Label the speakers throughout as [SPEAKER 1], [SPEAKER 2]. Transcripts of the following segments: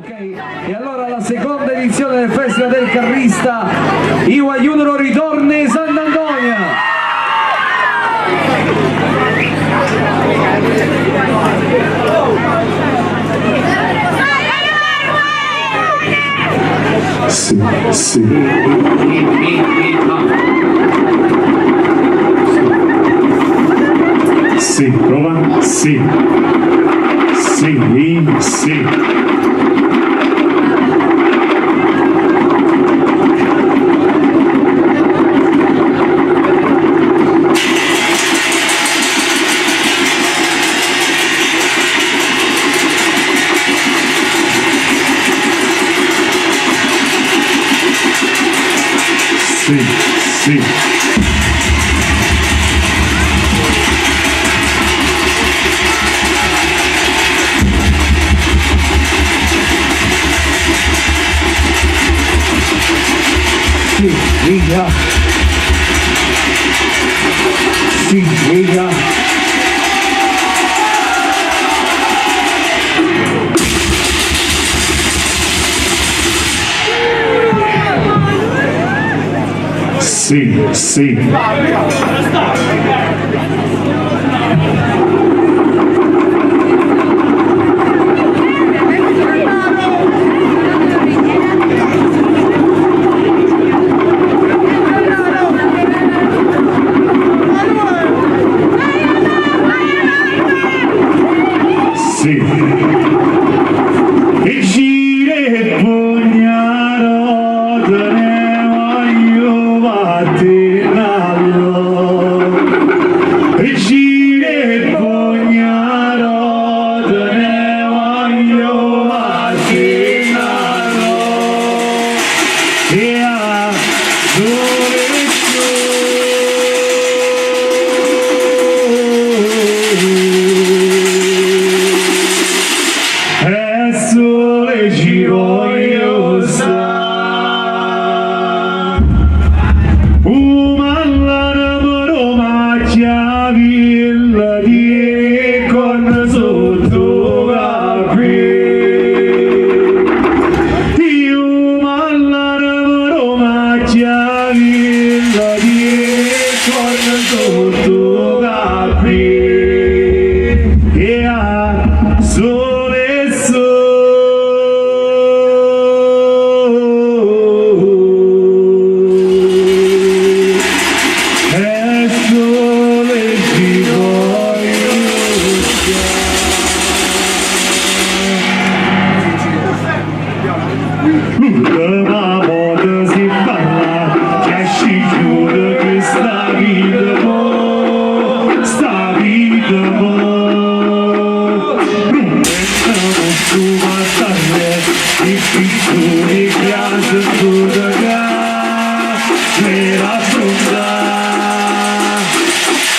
[SPEAKER 1] Ok, e allora la seconda edizione del Festival del Carrista Iwa Junior ritorna in Sant'Antonia.
[SPEAKER 2] Sì, sì. Sì, prova. Sì. Sì, sì. Sì, sì.
[SPEAKER 1] Sì, riga. Sì, riga.
[SPEAKER 2] Sì, sì. Sì. E gire pugnaro te ne voglio battinarlo. E gire pugnaro te ne voglio battinarlo. E a dove sole ci voglio stare, umallano macchia villa di con sotto capi, umallano macchia villa di con sotto capi, e a sole l'ultima volta si parla che si chiude questa vita non pensiamo più a stare i piccoli piace tutta me la fronda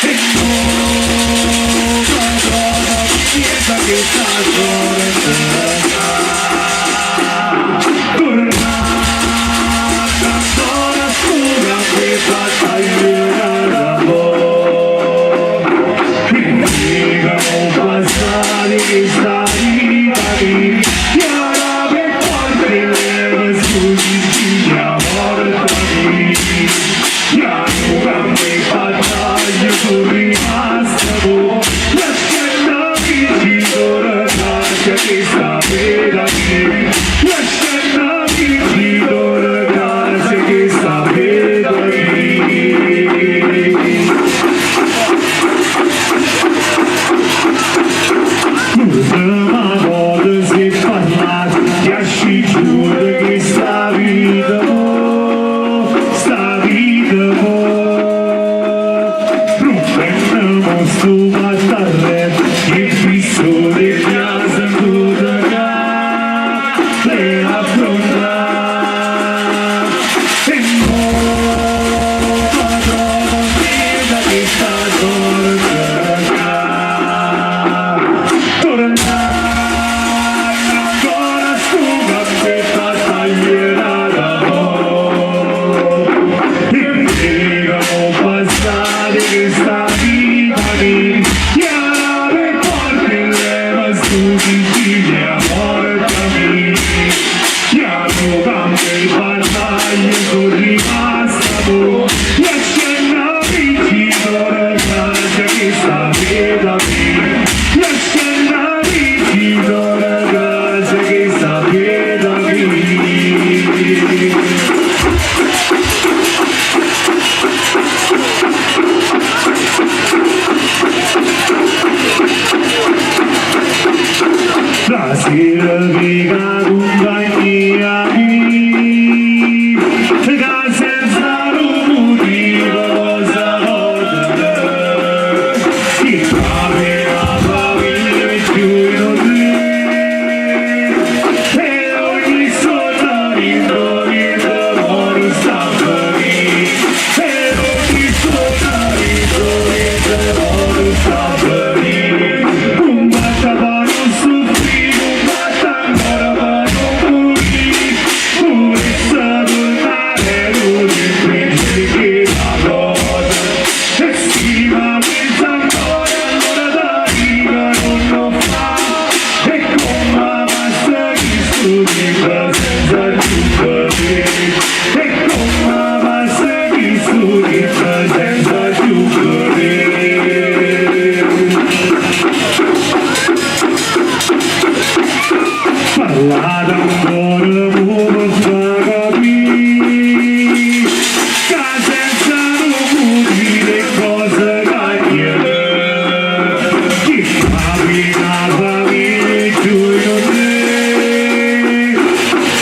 [SPEAKER 2] e non cosa piensa che sta sorrendendo. Sta La sera vega compagnia mi che senza motivo cosa voglio ti trovi la famiglia più inoltre e ogni sottolino di lavoro sta per lì e ogni sottolino di lavoro sta per lì un baciapano su Parlada ancora come fa capire che senza non dire cosa caglia chi capi la famiglia giù in te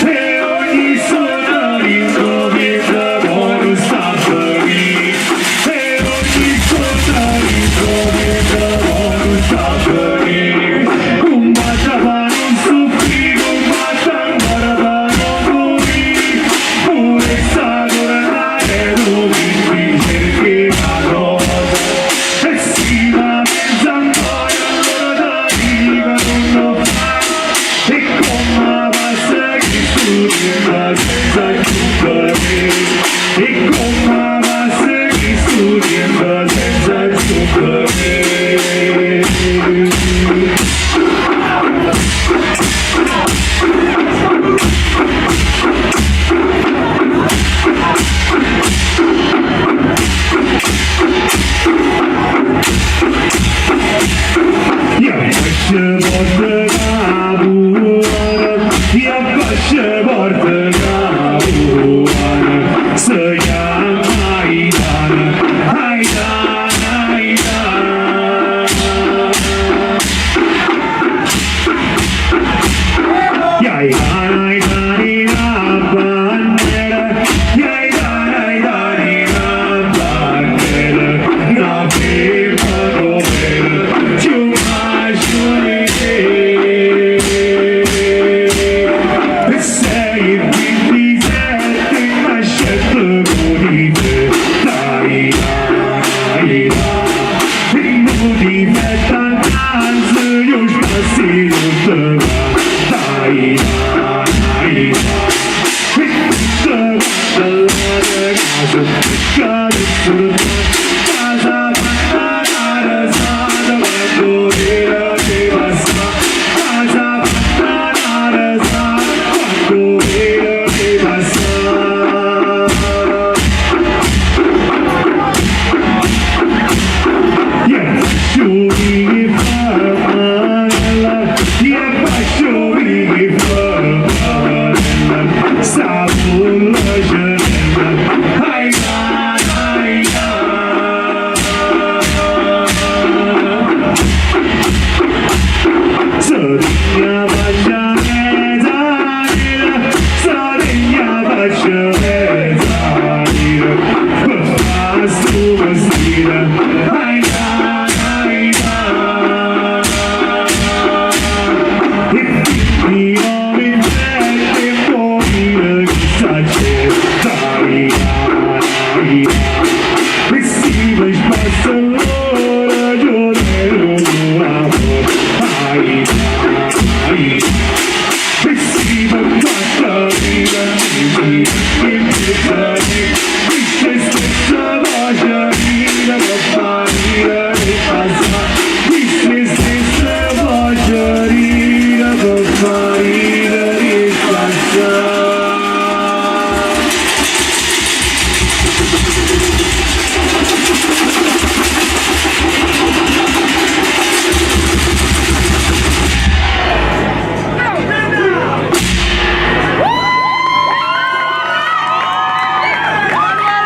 [SPEAKER 2] e ogni sonarino viene buono sta per lì e ogni sonarino viene buono sta per lì un baciapano e come va se studiando senza zuccheri io faccio porta la buona io faccio porta la buona se Dai,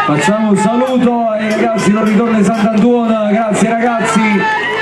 [SPEAKER 1] Facciamo un saluto ai ragazzi del Ritorno di Sant'Antuono, grazie ragazzi.